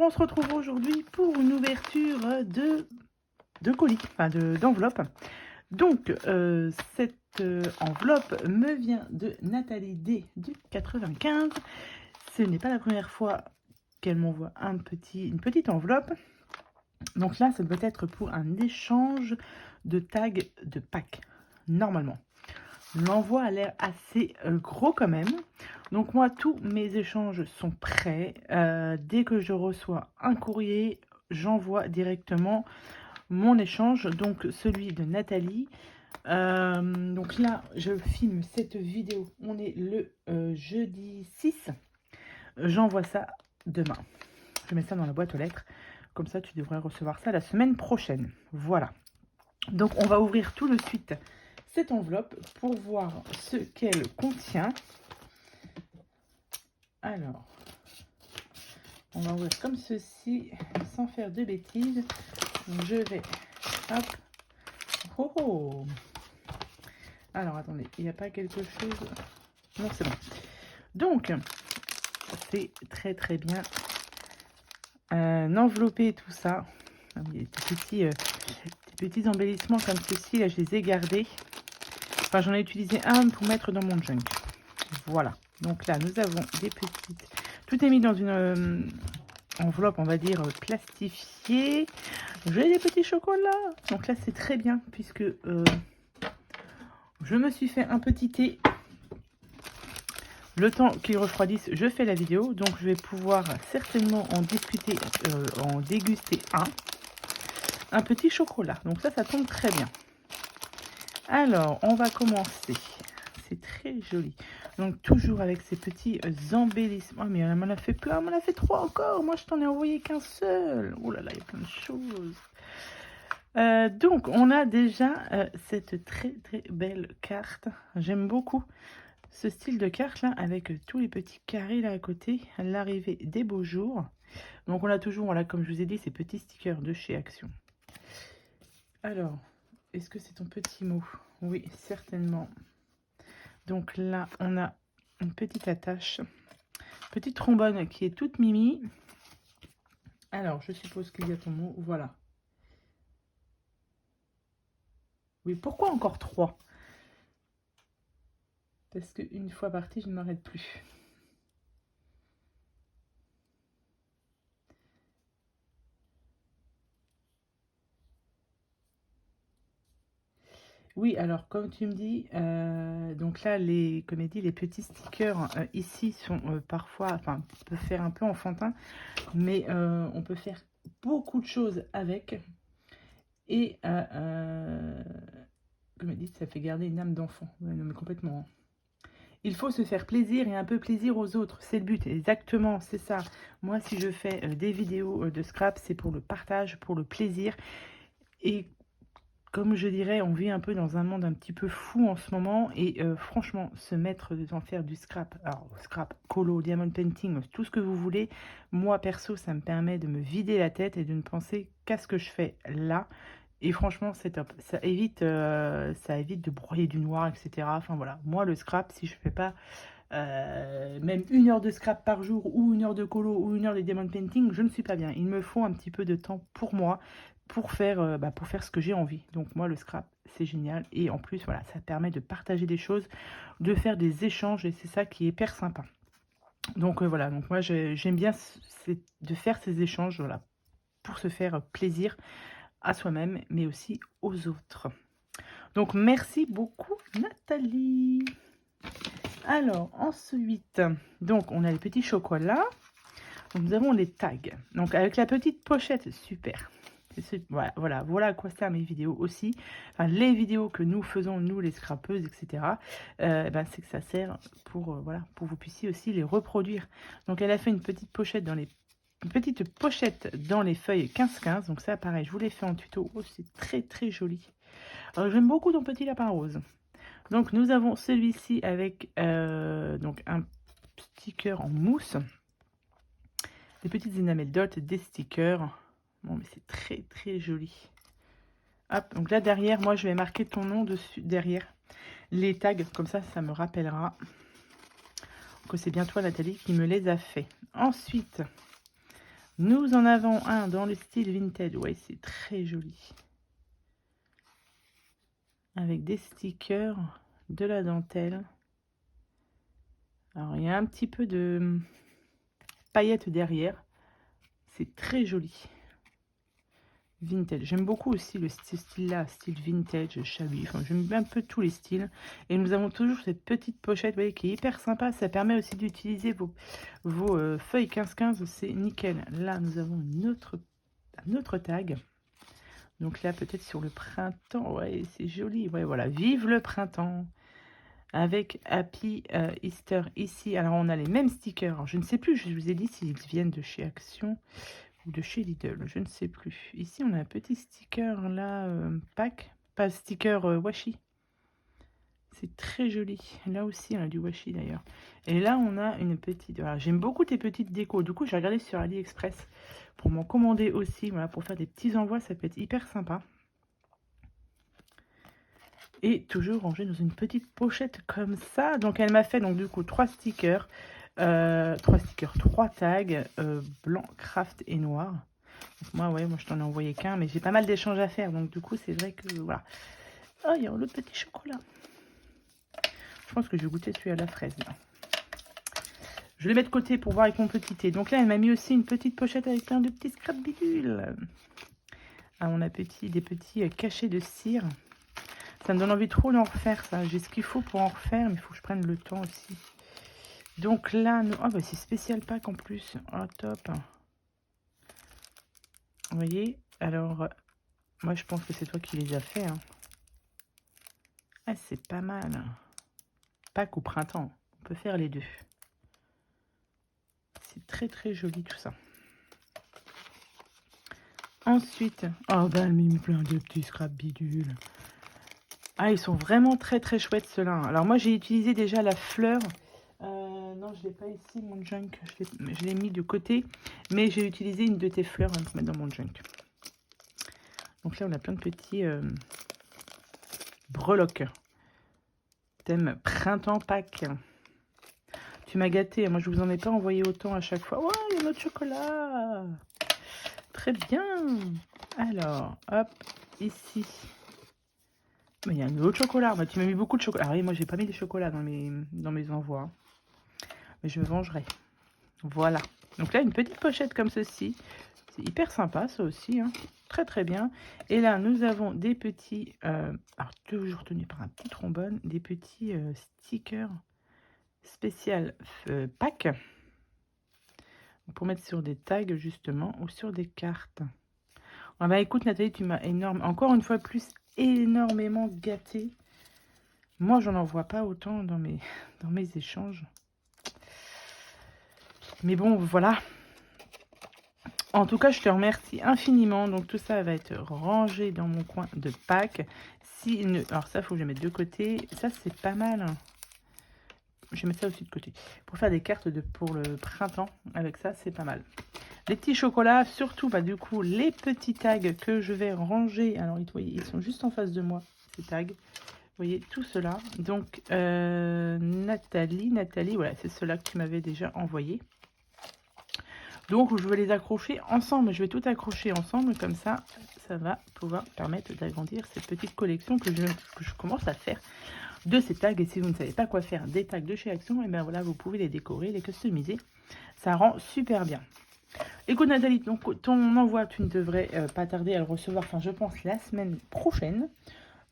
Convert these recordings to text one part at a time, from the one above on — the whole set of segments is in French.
on se retrouve aujourd'hui pour une ouverture de colis, enfin d'enveloppe. Donc, cette enveloppe me vient de Nathalie D du 95. Ce n'est pas la première fois qu'elle m'envoie une petite enveloppe. Donc là, ça doit être pour un échange de tags de Pâques, normalement. L'envoi a l'air assez gros quand même. Donc moi, tous mes échanges sont prêts. Dès que je reçois un courrier, j'envoie directement mon échange, donc celui de Nathalie. Donc là, je filme cette vidéo. On est le jeudi 6. J'envoie ça demain. Je mets ça dans la boîte aux lettres. Comme ça, tu devrais recevoir ça la semaine prochaine. Voilà. Donc, on va ouvrir tout de suite cette enveloppe pour voir ce qu'elle contient. Alors, on va ouvrir comme ceci, sans faire de bêtises. Donc, je vais... Hop. Oh, oh. Alors, attendez, il n'y a pas quelque chose... Non, c'est bon. Donc, c'est très très bien enveloppé tout ça. Il y a des petits embellissements comme ceci, là je les ai gardés. Enfin, j'en ai utilisé un pour mettre dans mon junk. Voilà. Donc là, nous avons des petites... Tout est mis dans une enveloppe, on va dire, plastifiée. J'ai des petits chocolats. Donc là, c'est très bien puisque je me suis fait un petit thé. Le temps qu'il refroidisse, je fais la vidéo. Donc, je vais pouvoir certainement en discuter, en déguster un petit chocolat. Donc ça tombe très bien. Alors, on va commencer. C'est très joli. Donc, toujours avec ces petits embellissements. Oh, mais elle m'en a fait plein. Elle m'en a fait 3 encore. Moi, je t'en ai envoyé qu'un seul. Oh là là, il y a plein de choses. Donc, on a déjà cette très très belle carte. J'aime beaucoup ce style de carte là, avec tous les petits carrés là à côté. L'arrivée des beaux jours. Donc, on a toujours, voilà, comme je vous ai dit, ces petits stickers de chez Action. Alors, est-ce que c'est ton petit mot? Oui, certainement. Donc là, on a une petite attache. Petite trombone qui est toute mimi. Alors, je suppose qu'il y a ton mot. Voilà. Oui, pourquoi encore 3? Parce qu'une fois partie, je ne m'arrête plus. Oui, alors comme tu me dis, donc là, comme dit, les petits stickers ici sont parfois, enfin, on peut faire un peu enfantin, mais on peut faire beaucoup de choses avec. Et comme dit, ça fait garder une âme d'enfant. Ouais, non, mais complètement. Il faut se faire plaisir et un peu plaisir aux autres. C'est le but, exactement, c'est ça. Moi, si je fais des vidéos de scrap, c'est pour le partage, pour le plaisir. Et comme je dirais, on vit un peu dans un monde un petit peu fou en ce moment. Et franchement, se mettre en faire du scrap, alors scrap, colo, diamond painting, tout ce que vous voulez. Moi, perso, ça me permet de me vider la tête et de ne penser qu'à ce que je fais là. Et franchement, c'est top. Ça évite de broyer du noir, etc. Enfin voilà, moi le scrap, si je fais pas même 1 heure de scrap par jour, ou 1 heure de colo, ou 1 heure de diamond painting, je ne suis pas bien. Il me faut un petit peu de temps pour moi, pour faire ce que j'ai envie. Donc moi, le scrap, c'est génial. Et en plus, voilà, ça permet de partager des choses, de faire des échanges, et c'est ça qui est hyper sympa. Donc voilà, donc moi j'aime bien de faire ces échanges, voilà, pour se faire plaisir à soi-même, mais aussi aux autres. Donc, merci beaucoup, Nathalie. Alors, ensuite, donc, on a les petits chocolats. Donc, nous avons les tags. Donc, avec la petite pochette, super. Voilà à quoi servent mes vidéos aussi. Enfin, les vidéos que nous faisons, nous, les scrapeuses, etc. C'est que ça sert pour, pour que vous puissiez aussi les reproduire. Donc, elle a fait une petite pochette dans les feuilles 15-15. Donc ça, pareil, je vous l'ai fait en tuto. Oh, c'est très, très joli. Alors, j'aime beaucoup ton petit lapin rose. Donc, nous avons celui-ci avec donc un sticker en mousse. Des petites enamel dots, des stickers. Bon, mais c'est très, très joli. Hop, donc là, derrière, moi, je vais marquer ton nom dessus, derrière les tags. Comme ça me rappellera que c'est bien toi, Nathalie, qui me les a fait. Ensuite... Nous en avons un dans le style vintage. Ouais, c'est très joli. Avec des stickers, de la dentelle. Alors, il y a un petit peu de paillettes derrière. C'est très joli. Vintage. J'aime beaucoup aussi ce style-là, style vintage, shabby. Enfin, j'aime un peu tous les styles. Et nous avons toujours cette petite pochette, vous voyez, qui est hyper sympa. Ça permet aussi d'utiliser vos feuilles 15-15. C'est nickel. Là, nous avons un autre tag. Donc là, peut-être sur le printemps. Ouais, c'est joli. Ouais, voilà. Vive le printemps. Avec Happy Easter ici. Alors, on a les mêmes stickers. Alors, je ne sais plus, je vous ai dit s'ils viennent de chez Action ou de chez Lidl, je ne sais plus. Ici, on a un petit sticker là, Pâques, pas sticker washi. C'est très joli. Là aussi, on a du washi d'ailleurs. Et là, on a une petite... Voilà, j'aime beaucoup tes petites décos. Du coup, j'ai regardé sur AliExpress pour m'en commander aussi. Voilà, pour faire des petits envois, ça peut être hyper sympa. Et toujours rangé dans une petite pochette comme ça. Donc, elle m'a fait, donc du coup, 3 stickers. 3 tags, blanc, craft et noir. Donc moi je t'en ai envoyé qu'un, mais j'ai pas mal d'échanges à faire, donc du coup c'est vrai que voilà. Oh, il y a l'autre petit chocolat. Je pense que je vais goûter celui à la fraise là. Je le mets de côté pour voir avec mon petit thé. Donc là elle m'a mis aussi une petite pochette avec plein de petits scrap bidules. Ah, on a des petits cachets de cire. Ça me donne envie trop d'en refaire ça. J'ai ce qu'il faut pour en refaire, mais il faut que je prenne le temps aussi. Donc là, oh, bah, c'est spécial pack en plus. Oh top. Vous voyez, alors, moi je pense que c'est toi qui les as fait. Hein. Ah, c'est pas mal. Pâques ou printemps, on peut faire les deux. C'est très très joli tout ça. Ensuite, oh bah elle m'a mis plein de petits scrap bidules. Ah, ils sont vraiment très très chouettes ceux-là. Alors moi j'ai utilisé déjà la fleur. Non, je l'ai pas ici, mon junk. Je l'ai mis de côté. Mais j'ai utilisé une de tes fleurs pour mettre dans mon junk. Donc là, on a plein de petits breloques. Thème printemps Pâques. Tu m'as gâté. Moi, je vous en ai pas envoyé autant à chaque fois. Ouais, il y a notre chocolat. Très bien. Alors, hop, ici. Mais il y a un autre chocolat. Bah, tu m'as mis beaucoup de chocolat. Ah oui, moi, j'ai pas mis de chocolat dans mes envois. Mais je me vengerai. Voilà. Donc là, une petite pochette comme ceci. C'est hyper sympa, ça aussi. Hein. Très, très bien. Et là, nous avons des petits... alors, toujours tenus par un petit trombone. Des petits stickers spécial Pâques. Pour mettre sur des tags, justement, ou sur des cartes. Ah bah écoute, Nathalie, tu m'as encore une fois plus, énormément gâté. Moi, j'en envoie pas autant dans mes échanges. Mais bon, voilà. En tout cas, je te remercie infiniment. Donc, tout ça va être rangé dans mon coin de Pâques. Alors, ça, il faut que je mette de côté. Ça, c'est pas mal. Je vais mettre ça aussi de côté. Pour faire des cartes pour le printemps, avec ça, c'est pas mal. Les petits chocolats, surtout, bah, du coup, les petits tags que je vais ranger. Alors, vous voyez, ils sont juste en face de moi, ces tags. Vous voyez, tout cela. Donc, Nathalie, voilà, c'est ceux-là que tu m'avais déjà envoyé. Donc, je vais les accrocher ensemble. Je vais tout accrocher ensemble, comme ça, ça va pouvoir permettre d'agrandir cette petite collection que je commence à faire de ces tags. Et si vous ne savez pas quoi faire des tags de chez Action, et bien voilà, vous pouvez les décorer, les customiser. Ça rend super bien. Écoute Nathalie, donc ton envoi, tu ne devrais pas tarder à le recevoir, enfin je pense la semaine prochaine.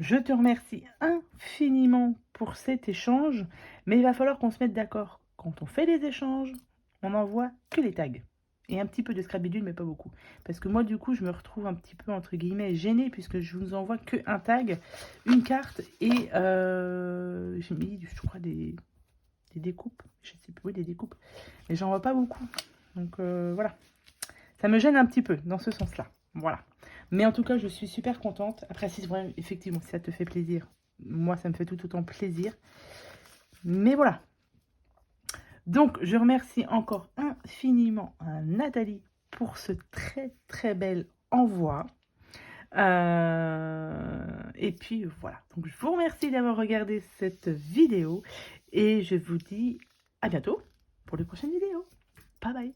Je te remercie infiniment pour cet échange, mais il va falloir qu'on se mette d'accord. Quand on fait des échanges, on n'envoie que les tags. Et un petit peu de scrap bidule, mais pas beaucoup. Parce que moi, du coup, je me retrouve un petit peu, entre guillemets, gênée, puisque je vous envoie qu'un tag, une carte, et j'ai mis, je crois, des découpes. Je sais plus, oui, des découpes. Mais j'en vois pas beaucoup. Donc, voilà. Ça me gêne un petit peu, dans ce sens-là. Voilà. Mais en tout cas, je suis super contente. Après, si vraiment, effectivement, si ça te fait plaisir, moi, ça me fait tout autant plaisir. Mais voilà. Donc, je remercie encore infiniment Nathalie pour ce très, très bel envoi. Et puis, voilà. Donc, je vous remercie d'avoir regardé cette vidéo. Et je vous dis à bientôt pour les prochaines vidéos. Bye bye.